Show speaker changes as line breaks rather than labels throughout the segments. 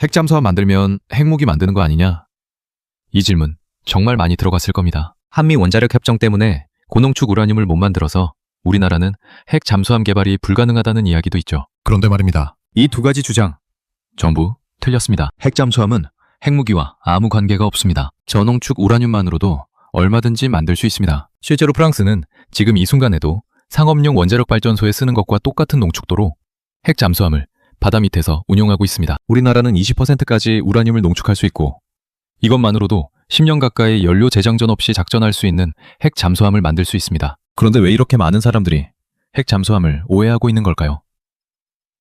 핵잠수함 만들면 핵무기 만드는 거 아니냐? 이 질문 정말 많이 들어갔을 겁니다. 한미 원자력 협정 때문에 고농축 우라늄을 못 만들어서 우리나라는 핵 잠수함 개발이 불가능하다는 이야기도 있죠.
그런데 말입니다.
이 두 가지 주장 전부 틀렸습니다. 핵 잠수함은 핵무기와 아무 관계가 없습니다. 저농축 우라늄만으로도 얼마든지 만들 수 있습니다. 실제로 프랑스는 지금 이 순간에도 상업용 원자력 발전소에 쓰는 것과 똑같은 농축도로 핵 잠수함을 바다 밑에서 운용하고 있습니다. 우리나라는 20%까지 우라늄을 농축할 수 있고 이것만으로도 10년 가까이 연료 재장전 없이 작전할 수 있는 핵 잠수함을 만들 수 있습니다. 그런데 왜 이렇게 많은 사람들이 핵 잠수함을 오해하고 있는 걸까요?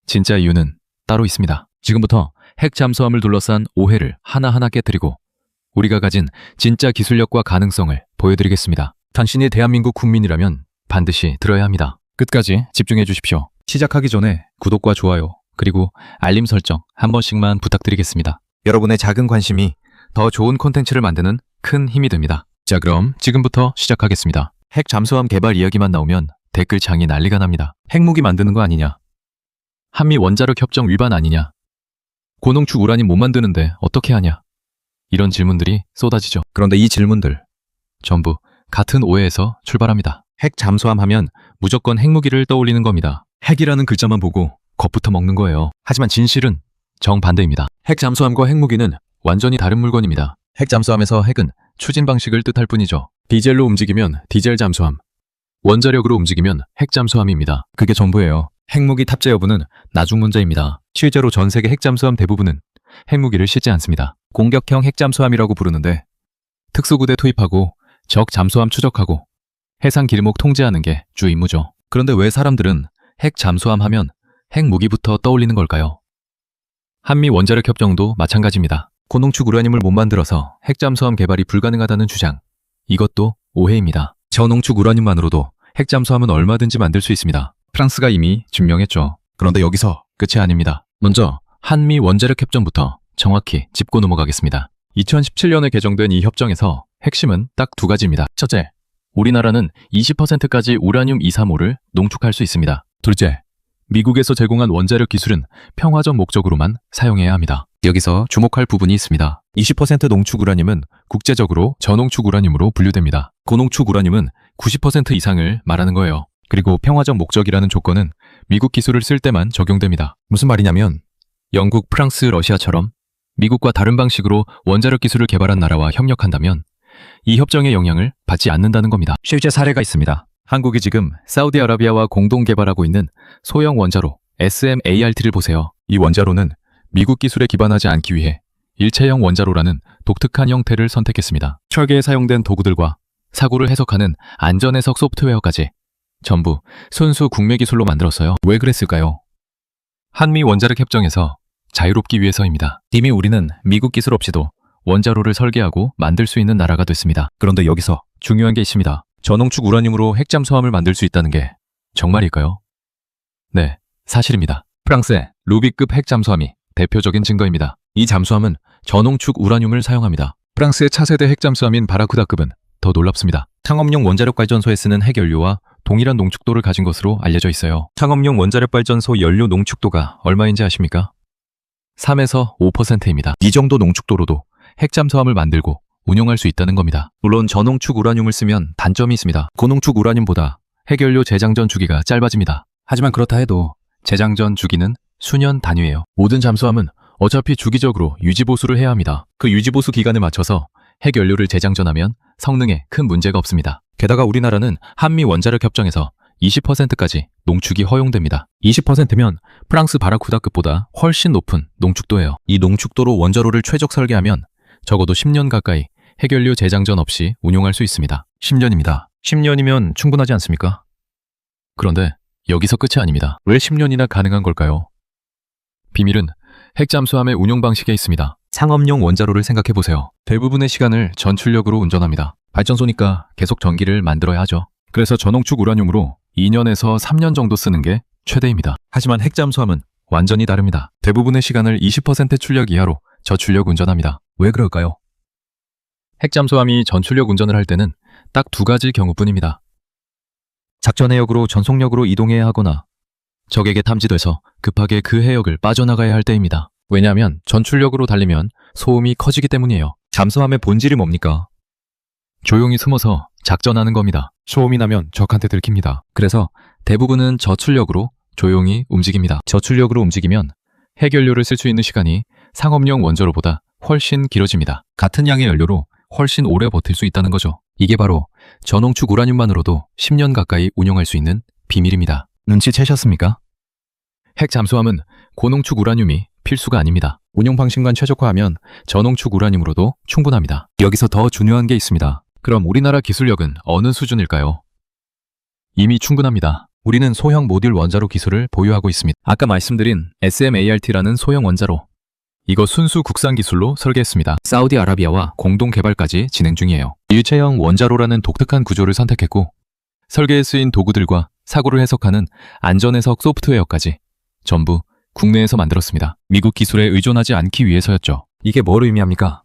진짜 이유는 따로 있습니다. 지금부터 핵 잠수함을 둘러싼 오해를 하나하나 깨뜨리고 우리가 가진 진짜 기술력과 가능성을 보여드리겠습니다. 당신이 대한민국 국민이라면 반드시 들어야 합니다. 끝까지 집중해 주십시오. 시작하기 전에 구독과 좋아요 그리고 알림 설정 한 번씩만 부탁드리겠습니다. 여러분의 작은 관심이 더 좋은 콘텐츠를 만드는 큰 힘이 됩니다. 자, 그럼 지금부터 시작하겠습니다. 핵 잠수함 개발 이야기만 나오면 댓글창이 난리가 납니다. 핵무기 만드는 거 아니냐? 한미 원자력 협정 위반 아니냐? 고농축 우라늄 못 만드는데 어떻게 하냐? 이런 질문들이 쏟아지죠. 그런데 이 질문들 전부 같은 오해에서 출발합니다. 핵 잠수함 하면 무조건 핵무기를 떠올리는 겁니다. 핵이라는 글자만 보고 겁부터 먹는 거예요. 하지만 진실은 정반대입니다. 핵 잠수함과 핵무기는 완전히 다른 물건입니다. 핵 잠수함에서 핵은 추진 방식을 뜻할 뿐이죠. 디젤로 움직이면 디젤 잠수함, 원자력으로 움직이면 핵 잠수함입니다. 그게 전부예요. 핵무기 탑재 여부는 나중 문제입니다. 실제로 전 세계 핵 잠수함 대부분은 핵무기를 싣지 않습니다. 공격형 핵 잠수함이라고 부르는데 특수부대 투입하고 적 잠수함 추적하고 해상 길목 통제하는 게 주 임무죠. 그런데 왜 사람들은 핵 잠수함 하면 핵무기부터 떠올리는 걸까요? 한미 원자력 협정도 마찬가지입니다. 고농축 우라늄을 못 만들어서 핵 잠수함 개발이 불가능하다는 주장, 이것도 오해입니다. 저농축 우라늄만으로도 핵 잠수함은 얼마든지 만들 수 있습니다. 프랑스가 이미 증명했죠. 그런데 여기서 끝이 아닙니다. 먼저 한미 원자력 협정부터 정확히 짚고 넘어가겠습니다. 2017년에 개정된 이 협정에서 핵심은 딱 두 가지입니다. 첫째, 우리나라는 20%까지 우라늄 235를 농축할 수 있습니다. 둘째, 미국에서 제공한 원자력 기술은 평화적 목적으로만 사용해야 합니다. 여기서 주목할 부분이 있습니다. 20% 농축 우라늄은 국제적으로 저농축 우라늄으로 분류됩니다. 고농축 우라늄은 90% 이상을 말하는 거예요. 그리고 평화적 목적이라는 조건은 미국 기술을 쓸 때만 적용됩니다. 무슨 말이냐면 영국, 프랑스, 러시아처럼 미국과 다른 방식으로 원자력 기술을 개발한 나라와 협력한다면 이 협정의 영향을 받지 않는다는 겁니다. 실제 사례가 있습니다. 한국이 지금 사우디아라비아와 공동 개발하고 있는 소형 원자로 SMART를 보세요. 이 원자로는 미국 기술에 기반하지 않기 위해 일체형 원자로라는 독특한 형태를 선택했습니다. 철계에 사용된 도구들과 사고를 해석하는 안전해석 소프트웨어까지 전부 순수 국내 기술로 만들었어요. 왜 그랬을까요? 한미 원자력 협정에서 자유롭기 위해서입니다. 이미 우리는 미국 기술 없이도 원자로를 설계하고 만들 수 있는 나라가 됐습니다. 그런데 여기서 중요한 게 있습니다. 저농축 우라늄으로 핵 잠수함을 만들 수 있다는 게 정말일까요? 네, 사실입니다. 프랑스의 루비급 핵 잠수함이 대표적인 증거입니다. 이 잠수함은 저농축 우라늄을 사용합니다. 프랑스의 차세대 핵 잠수함인 바라쿠다급은 더 놀랍습니다. 상업용 원자력 발전소에 쓰는 핵연료와 동일한 농축도를 가진 것으로 알려져 있어요. 상업용 원자력 발전소 연료 농축도가 얼마인지 아십니까? 3에서 5%입니다. 이 정도 농축도로도 핵 잠수함을 만들고 운용할 수 있다는 겁니다. 물론 저농축 우라늄을 쓰면 단점이 있습니다. 고농축 우라늄보다 핵연료 재장전 주기가 짧아집니다. 하지만 그렇다 해도 재장전 주기는 수년 단위예요. 모든 잠수함은 어차피 주기적으로 유지보수를 해야 합니다. 그 유지보수 기간에 맞춰서 핵연료를 재장전하면 성능에 큰 문제가 없습니다. 게다가 우리나라는 한미 원자력 협정에서 20%까지 농축이 허용됩니다. 20%면 프랑스 바라쿠다급보다 훨씬 높은 농축도예요. 이 농축도로 원자로를 최적 설계하면 적어도 10년 가까이 핵연료 재장전 없이 운용할 수 있습니다. 10년입니다. 10년이면 충분하지 않습니까? 그런데 여기서 끝이 아닙니다. 왜 10년이나 가능한 걸까요? 비밀은 핵 잠수함의 운용 방식에 있습니다. 상업용 원자로를 생각해보세요. 대부분의 시간을 전출력으로 운전합니다. 발전소니까 계속 전기를 만들어야 하죠. 그래서 저농축 우라늄으로 2년에서 3년 정도 쓰는 게 최대입니다. 하지만 핵 잠수함은 완전히 다릅니다. 대부분의 시간을 20% 출력 이하로 저출력 운전합니다. 왜 그럴까요? 핵 잠수함이 전출력 운전을 할 때는 딱 두 가지 경우뿐입니다. 작전 해역으로 전속력으로 이동해야 하거나 적에게 탐지돼서 급하게 그 해역을 빠져나가야 할 때입니다. 왜냐하면 전출력으로 달리면 소음이 커지기 때문이에요. 잠수함의 본질이 뭡니까? 조용히 숨어서 작전하는 겁니다. 소음이 나면 적한테 들킵니다. 그래서 대부분은 저출력으로 조용히 움직입니다. 저출력으로 움직이면 핵연료를 쓸 수 있는 시간이 상업용 원자로보다 훨씬 길어집니다. 같은 양의 연료로 훨씬 오래 버틸 수 있다는 거죠. 이게 바로 전홍축 우라늄만으로도 10년 가까이 운용할 수 있는 비밀입니다. 눈치채셨습니까? 핵 잠수함은 고농축 우라늄이 필수가 아닙니다. 운용 방식만 최적화하면 저농축 우라늄으로도 충분합니다. 여기서 더 중요한 게 있습니다. 그럼 우리나라 기술력은 어느 수준일까요? 이미 충분합니다. 우리는 소형 모듈 원자로 기술을 보유하고 있습니다. 아까 말씀드린 SMART라는 소형 원자로. 이거 순수 국산 기술로 설계했습니다. 사우디아라비아와 공동 개발까지 진행 중이에요. 일체형 원자로라는 독특한 구조를 선택했고 설계에 쓰인 도구들과 사고를 해석하는 안전해석 소프트웨어까지 전부 국내에서 만들었습니다. 미국 기술에 의존하지 않기 위해서였죠. 이게 뭘 의미합니까?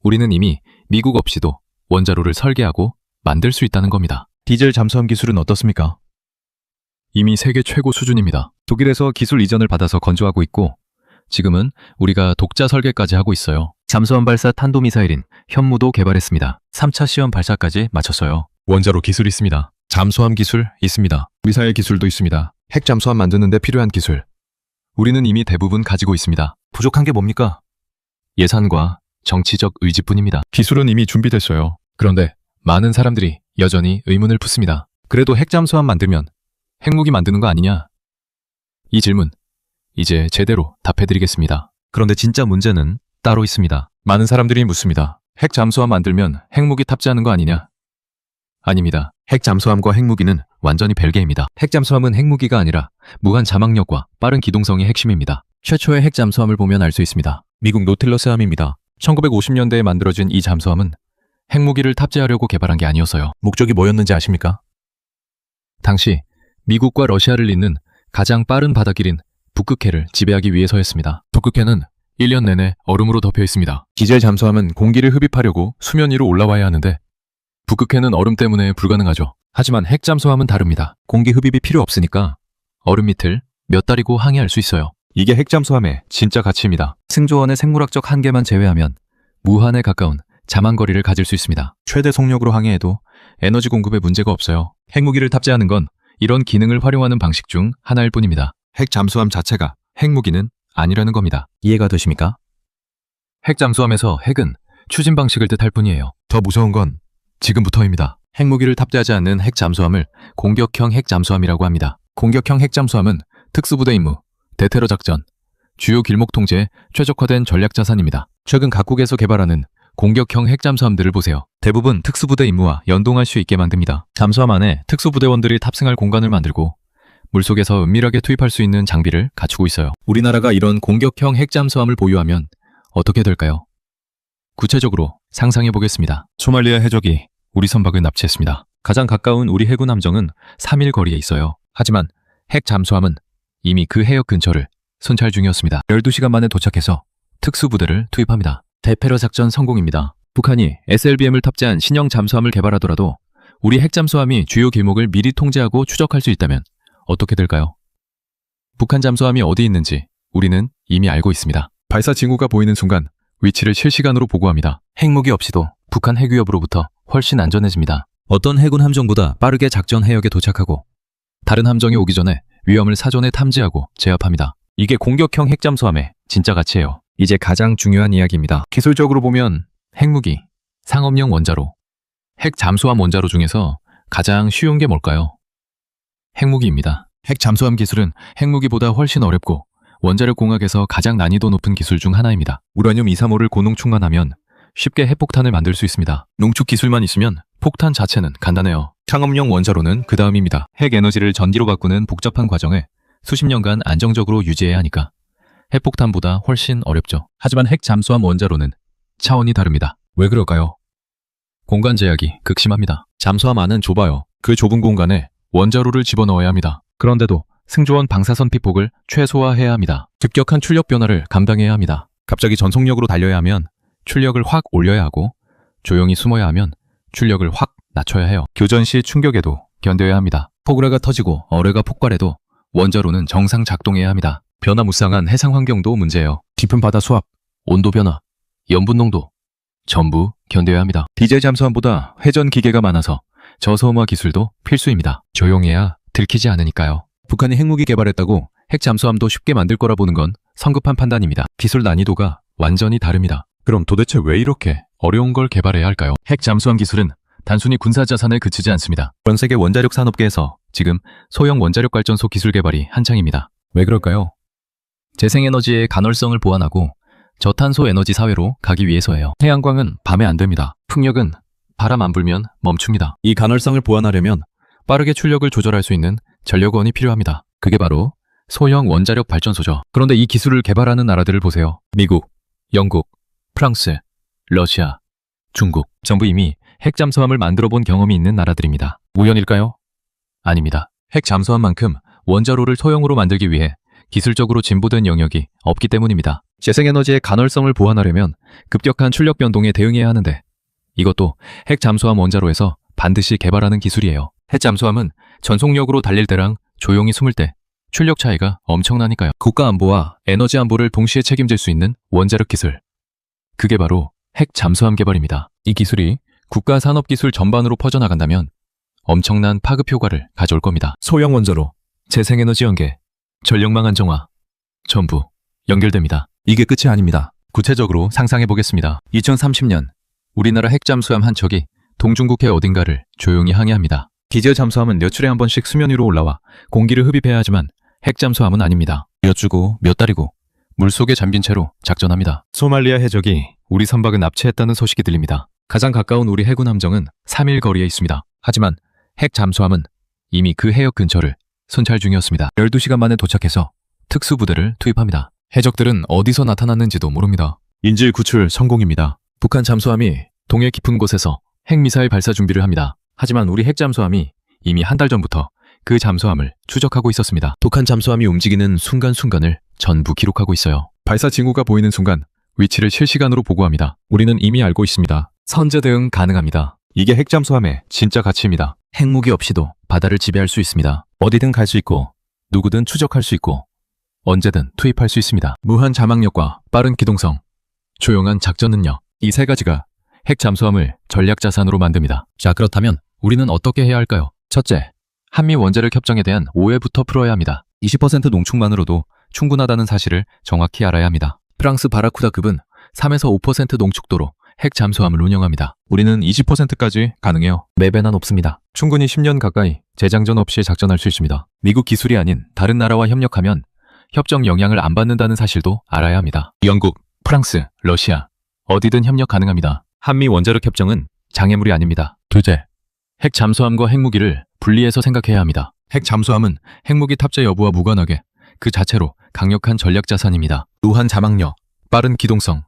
우리는 이미 미국 없이도 원자로를 설계하고 만들 수 있다는 겁니다. 디젤 잠수함 기술은 어떻습니까? 이미 세계 최고 수준입니다. 독일에서 기술 이전을 받아서 건조하고 있고 지금은 우리가 독자 설계까지 하고 있어요. 잠수함 발사 탄도미사일인 현무도 개발했습니다. 3차 시험 발사까지 마쳤어요. 원자로 기술 있습니다. 잠수함 기술 있습니다. 미사일 기술도 있습니다. 핵 잠수함 만드는데 필요한 기술. 우리는 이미 대부분 가지고 있습니다. 부족한 게 뭡니까? 예산과 정치적 의지뿐입니다. 기술은 이미 준비됐어요. 그런데 많은 사람들이 여전히 의문을 품습니다. 그래도 핵 잠수함 만들면 핵무기 만드는 거 아니냐? 이 질문 이제 제대로 답해드리겠습니다. 그런데 진짜 문제는 따로 있습니다. 많은 사람들이 묻습니다. 핵 잠수함 만들면 핵무기 탑재하는 거 아니냐? 아닙니다. 핵 잠수함과 핵무기는 완전히 별개입니다. 핵 잠수함은 핵무기가 아니라 무한 자막력과 빠른 기동성이 핵심입니다. 최초의 핵 잠수함을 보면 알 수 있습니다. 미국 노틸러스함입니다. 1950년대에 만들어진 이 잠수함은 핵무기를 탑재하려고 개발한 게 아니었어요. 목적이 뭐였는지 아십니까? 당시 미국과 러시아를 잇는 가장 빠른 바닷길인 북극해를 지배하기 위해서였습니다. 북극해는 1년 내내 얼음으로 덮여 있습니다. 디젤 잠수함은 공기를 흡입하려고 수면 위로 올라와야 하는데 북극해는 얼음 때문에 불가능하죠. 하지만 핵 잠수함은 다릅니다. 공기 흡입이 필요 없으니까 얼음 밑을 몇 달이고 항해할 수 있어요. 이게 핵 잠수함의 진짜 가치입니다. 승조원의 생물학적 한계만 제외하면 무한에 가까운 자만거리를 가질 수 있습니다. 최대 속력으로 항해해도 에너지 공급에 문제가 없어요. 핵무기를 탑재하는 건 이런 기능을 활용하는 방식 중 하나일 뿐입니다. 핵 잠수함 자체가 핵무기는 아니라는 겁니다. 이해가 되십니까? 핵 잠수함에서 핵은 추진 방식을 뜻할 뿐이에요. 더 무서운 건 지금부터입니다. 핵무기를 탑재하지 않는 핵 잠수함을 공격형 핵 잠수함이라고 합니다. 공격형 핵 잠수함은 특수부대 임무, 대테러 작전, 주요 길목 통제에 최적화된 전략 자산입니다. 최근 각국에서 개발하는 공격형 핵 잠수함들을 보세요. 대부분 특수부대 임무와 연동할 수 있게 만듭니다. 잠수함 안에 특수부대원들이 탑승할 공간을 만들고 물속에서 은밀하게 투입할 수 있는 장비를 갖추고 있어요. 우리나라가 이런 공격형 핵 잠수함을 보유하면 어떻게 될까요? 구체적으로 상상해 보겠습니다. 소말리아 해적이 우리 선박을 납치했습니다. 가장 가까운 우리 해군 함정은 3일 거리에 있어요. 하지만 핵 잠수함은 이미 그 해역 근처를 순찰 중이었습니다. 12시간 만에 도착해서 특수부대를 투입합니다. 대테러 작전 성공입니다. 북한이 SLBM을 탑재한 신형 잠수함을 개발하더라도 우리 핵 잠수함이 주요 길목을 미리 통제하고 추적할 수 있다면 어떻게 될까요? 북한 잠수함이 어디 있는지 우리는 이미 알고 있습니다. 발사 징후가 보이는 순간 위치를 실시간으로 보고합니다. 핵무기 없이도 북한 핵 위협으로부터 훨씬 안전해집니다. 어떤 해군 함정보다 빠르게 작전 해역에 도착하고 다른 함정이 오기 전에 위험을 사전에 탐지하고 제압합니다. 이게 공격형 핵 잠수함의 진짜 가치예요. 이제 가장 중요한 이야기입니다. 기술적으로 보면 핵무기, 상업용 원자로, 핵 잠수함 원자로 중에서 가장 쉬운 게 뭘까요? 핵무기입니다. 핵 잠수함 기술은 핵무기보다 훨씬 어렵고 원자력 공학에서 가장 난이도 높은 기술 중 하나입니다. 우라늄 235를 고농축만 쉽게 핵폭탄을 만들 수 있습니다. 농축 기술만 있으면 폭탄 자체는 간단해요. 상업용 원자로는 그 다음입니다. 핵 에너지를 전기로 바꾸는 복잡한 과정을 수십 년간 안정적으로 유지해야 하니까 핵폭탄보다 훨씬 어렵죠. 하지만 핵 잠수함 원자로는 차원이 다릅니다. 왜 그럴까요? 공간 제약이 극심합니다. 잠수함 안은 좁아요. 그 좁은 공간에 원자로를 집어넣어야 합니다. 그런데도 승조원 방사선 피폭을 최소화해야 합니다. 급격한 출력 변화를 감당해야 합니다. 갑자기 전속력으로 달려야 하면 출력을 확 올려야 하고 조용히 숨어야 하면 출력을 확 낮춰야 해요. 교전 시 충격에도 견뎌야 합니다. 포구라가 터지고 어뢰가 폭발해도 원자로는 정상 작동해야 합니다. 변화무쌍한 해상 환경도 문제예요. 깊은 바다 수압, 온도 변화, 염분 농도 전부 견뎌야 합니다. 디젤 잠수함보다 회전 기계가 많아서 저소음화 기술도 필수입니다. 조용해야 들키지 않으니까요. 북한이 핵무기 개발했다고 핵 잠수함도 쉽게 만들 거라 보는 건 성급한 판단입니다. 기술 난이도가 완전히 다릅니다. 그럼 도대체 왜 이렇게 어려운 걸 개발해야 할까요? 핵 잠수함 기술은 단순히 군사 자산에 그치지 않습니다. 전 세계 원자력 산업계에서 지금 소형 원자력 발전소 기술 개발이 한창입니다. 왜 그럴까요? 재생에너지의 간헐성을 보완하고 저탄소 에너지 사회로 가기 위해서예요. 태양광은 밤에 안 됩니다. 풍력은 바람 안 불면 멈춥니다. 이 간헐성을 보완하려면 빠르게 출력을 조절할 수 있는 전력원이 필요합니다. 그게 바로 소형 원자력 발전소죠. 그런데 이 기술을 개발하는 나라들을 보세요. 미국, 영국, 프랑스, 러시아, 중국 전부 이미 핵 잠수함을 만들어 본 경험이 있는 나라들입니다. 우연일까요? 아닙니다. 핵 잠수함만큼 원자로를 소형으로 만들기 위해 기술적으로 진보된 영역이 없기 때문입니다. 재생에너지의 간헐성을 보완하려면 급격한 출력 변동에 대응해야 하는데 이것도 핵 잠수함 원자로에서 반드시 개발하는 기술이에요. 핵 잠수함은 전속력으로 달릴 때랑 조용히 숨을 때 출력 차이가 엄청나니까요. 국가 안보와 에너지 안보를 동시에 책임질 수 있는 원자력 기술. 그게 바로 핵 잠수함 개발입니다. 이 기술이 국가 산업 기술 전반으로 퍼져나간다면 엄청난 파급 효과를 가져올 겁니다. 소형 원자로, 재생에너지 연계, 전력망 안정화 전부 연결됩니다. 이게 끝이 아닙니다. 구체적으로 상상해 보겠습니다. 2030년 우리나라 핵 잠수함 한 척이 동중국해 어딘가를 조용히 항해합니다. 디젤 잠수함은 몇 초에 한 번씩 수면 위로 올라와 공기를 흡입해야 하지만 핵 잠수함은 아닙니다. 몇 주고 몇 달이고 물속에 잠긴 채로 작전합니다. 소말리아 해적이 우리 선박을 납치했다는 소식이 들립니다. 가장 가까운 우리 해군 함정은 3일 거리에 있습니다. 하지만 핵 잠수함은 이미 그 해역 근처를 순찰 중이었습니다. 12시간 만에 도착해서 특수부대를 투입합니다. 해적들은 어디서 나타났는지도 모릅니다. 인질 구출 성공입니다. 북한 잠수함이 동해 깊은 곳에서 핵미사일 발사 준비를 합니다. 하지만 우리 핵 잠수함이 이미 한 달 전부터 그 잠수함을 추적하고 있었습니다. 북한 잠수함이 움직이는 순간순간을 전부 기록하고 있어요. 발사 징후가 보이는 순간 위치를 실시간으로 보고합니다. 우리는 이미 알고 있습니다. 선제 대응 가능합니다. 이게 핵 잠수함의 진짜 가치입니다. 핵무기 없이도 바다를 지배할 수 있습니다. 어디든 갈 수 있고 누구든 추적할 수 있고 언제든 투입할 수 있습니다. 무한 자망력과 빠른 기동성, 조용한 작전 능력, 이 세 가지가 핵 잠수함을 전략 자산으로 만듭니다. 자, 그렇다면 우리는 어떻게 해야 할까요? 첫째, 한미 원자력 협정에 대한 오해부터 풀어야 합니다. 20% 농축만으로도 충분하다는 사실을 정확히 알아야 합니다. 프랑스 바라쿠다급은 3에서 5% 농축도로 핵 잠수함을 운영합니다. 우리는 20%까지 가능해요. 4배나 높습니다. 충분히 10년 가까이 재장전 없이 작전할 수 있습니다. 미국 기술이 아닌 다른 나라와 협력하면 협정 영향을 안 받는다는 사실도 알아야 합니다. 영국, 프랑스, 러시아 어디든 협력 가능합니다. 한미 원자력 협정은 장애물이 아닙니다. 둘째, 핵 잠수함과 핵무기를 분리해서 생각해야 합니다. 핵 잠수함은 핵무기 탑재 여부와 무관하게 그 자체로 강력한 전략 자산입니다. 무한 자망력, 빠른 기동성,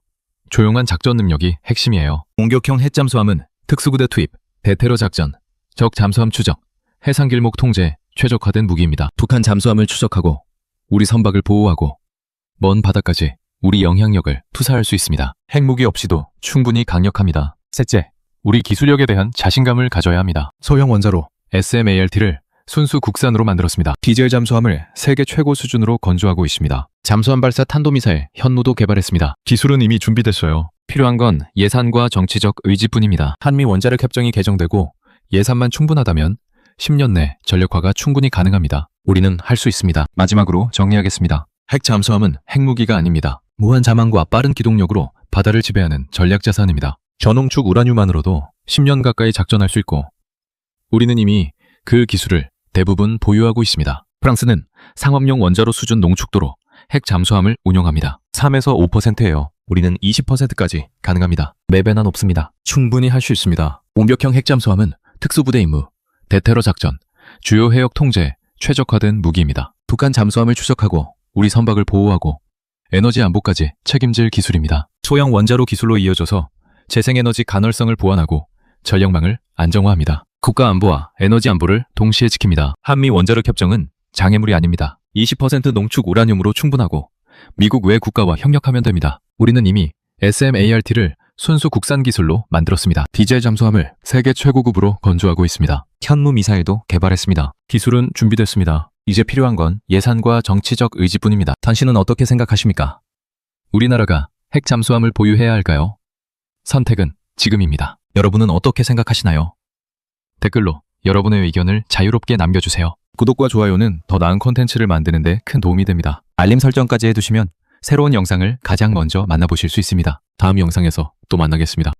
조용한 작전 능력이 핵심이에요. 공격형 핵 잠수함은 특수부대 투입, 대테러 작전, 적 잠수함 추적, 해상 길목 통제에 최적화된 무기입니다. 북한 잠수함을 추적하고 우리 선박을 보호하고 먼 바다까지 우리 영향력을 투사할 수 있습니다. 핵무기 없이도 충분히 강력합니다. 셋째, 우리 기술력에 대한 자신감을 가져야 합니다. 소형 원자로 SMALT를 순수 국산으로 만들었습니다. 디젤 잠수함을 세계 최고 수준으로 건조하고 있습니다. 잠수함 발사 탄도미사일 현무도 개발했습니다. 기술은 이미 준비됐어요. 필요한 건 예산과 정치적 의지뿐입니다. 한미 원자력 협정이 개정되고 예산만 충분하다면 10년 내 전력화가 충분히 가능합니다. 우리는 할 수 있습니다. 마지막으로 정리하겠습니다. 핵 잠수함은 핵무기가 아닙니다. 무한 자망과 빠른 기동력으로 바다를 지배하는 전략 자산입니다. 저농축 우라늄만으로도 10년 가까이 작전할 수 있고 우리는 이미 그 기술을 대부분 보유하고 있습니다. 프랑스는 상업용 원자로 수준 농축도로 핵 잠수함을 운영합니다. 3에서 5%예요. 우리는 20%까지 가능합니다. 4배나 높습니다. 충분히 할 수 있습니다. 공격형 핵 잠수함은 특수부대 임무, 대테러 작전, 주요 해역 통제에 최적화된 무기입니다. 북한 잠수함을 추적하고 우리 선박을 보호하고 에너지 안보까지 책임질 기술입니다. 소형 원자로 기술로 이어져서 재생에너지 간헐성을 보완하고 전력망을 안정화합니다. 국가 안보와 에너지 안보를 동시에 지킵니다. 한미 원자력 협정은 장애물이 아닙니다. 20% 농축 우라늄으로 충분하고 미국 외 국가와 협력하면 됩니다. 우리는 이미 SMART를 순수 국산 기술로 만들었습니다. 디젤 잠수함을 세계 최고급으로 건조하고 있습니다. 현무 미사일도 개발했습니다. 기술은 준비됐습니다. 이제 필요한 건 예산과 정치적 의지뿐입니다. 당신은 어떻게 생각하십니까? 우리나라가 핵 잠수함을 보유해야 할까요? 선택은 지금입니다. 여러분은 어떻게 생각하시나요? 댓글로 여러분의 의견을 자유롭게 남겨주세요. 구독과 좋아요는 더 나은 콘텐츠를 만드는 데 큰 도움이 됩니다. 알림 설정까지 해두시면 새로운 영상을 가장 먼저 만나보실 수 있습니다. 다음 영상에서 또 만나겠습니다.